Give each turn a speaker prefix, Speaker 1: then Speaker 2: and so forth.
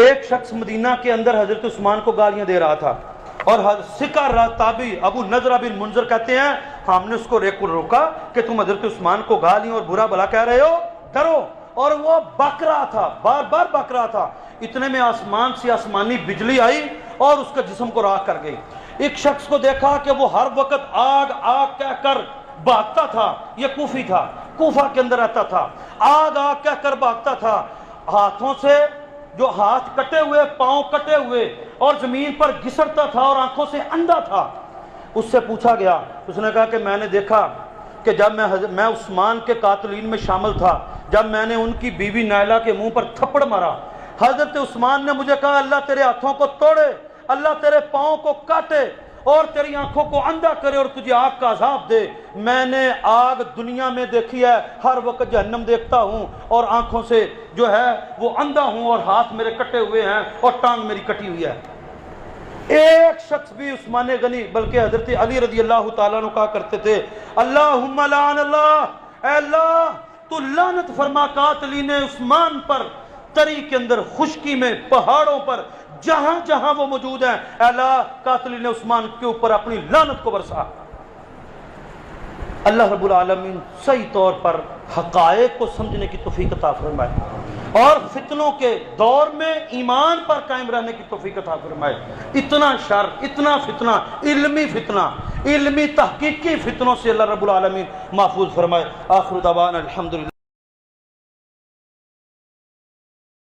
Speaker 1: ایک شخص مدینہ کے اندر حضرت عثمان کو گالیاں دے رہا تھا، اور سکر تابعی ابو نضرہ بن منذر کہتے ہیں ہم نے اس کو روکا کہ تم حضرت عثمان کو گالیاں اور برا بھلا کہہ رہے ہو، ڈرو۔ اور وہ بک رہا تھا، بار بار بک رہا تھا۔ اتنے میں آسمان سے آسمانی بجلی آئی اور اس کا جسم کو راکھ کر گئی۔ ایک شخص کو دیکھا کہ وہ ہر وقت آگ آگ کہہ کر بھاگتا تھا، یہ کوفی تھا، کوفہ کے اندر رہتا تھا، آگ آگ کہہ کر بھاگتا تھا، ہاتھوں سے جو ہاتھ کٹے ہوئے، پاؤں کٹے ہوئے، اور زمین پر گھسٹتا تھا اور آنکھوں سے اندھا تھا۔ اس سے پوچھا گیا، اس نے کہا کہ میں نے دیکھا کہ جب میں عثمان کے قاتلین میں شامل تھا، جب میں نے ان کی بیوی نائلہ کے منہ پر تھپڑ مارا، حضرت عثمان نے مجھے کہا اللہ تیرے ہاتھوں کو توڑے، اللہ تیرے پاؤں کو کاٹے اور تیری آنکھوں کو اندھا کرے اور تجھے آگ کا عذاب دے۔ میں نے آگ دنیا میں دیکھی ہے، ہر وقت جہنم دیکھتا ہوں، اور آنکھوں سے جو ہے وہ اندھا ہوں، اور ہاتھ میرے کٹے ہوئے ہیں اور ٹانگ میری کٹی ہوئی ہے۔ ایک شخص بھی عثمان غنی بلکہ حضرت علی رضی اللہ تعالیٰ عنہ کہا کرتے تھے اللہم لعن اللہ، اے اللہ تو لعنت فرما قاتلین عثمان پر، تری کے اندر، خشکی میں، پہاڑوں پر، جہاں جہاں وہ موجود ہیں، اے اللہ قاتلین عثمان کے اوپر اپنی لعنت کو برسا۔ اللہ رب العالمین صحیح طور پر حقائق کو سمجھنے کی توفیق عطا فرمائے، اور فتنوں کے دور میں ایمان پر قائم رہنے کی توفیق عطا فرمائے۔ اتنا شر، اتنا فتنہ، علمی فتنہ، علمی تحقیقی فتنوں سے اللہ رب العالمین محفوظ فرمائے۔ آخر دعوانا الحمدللہ۔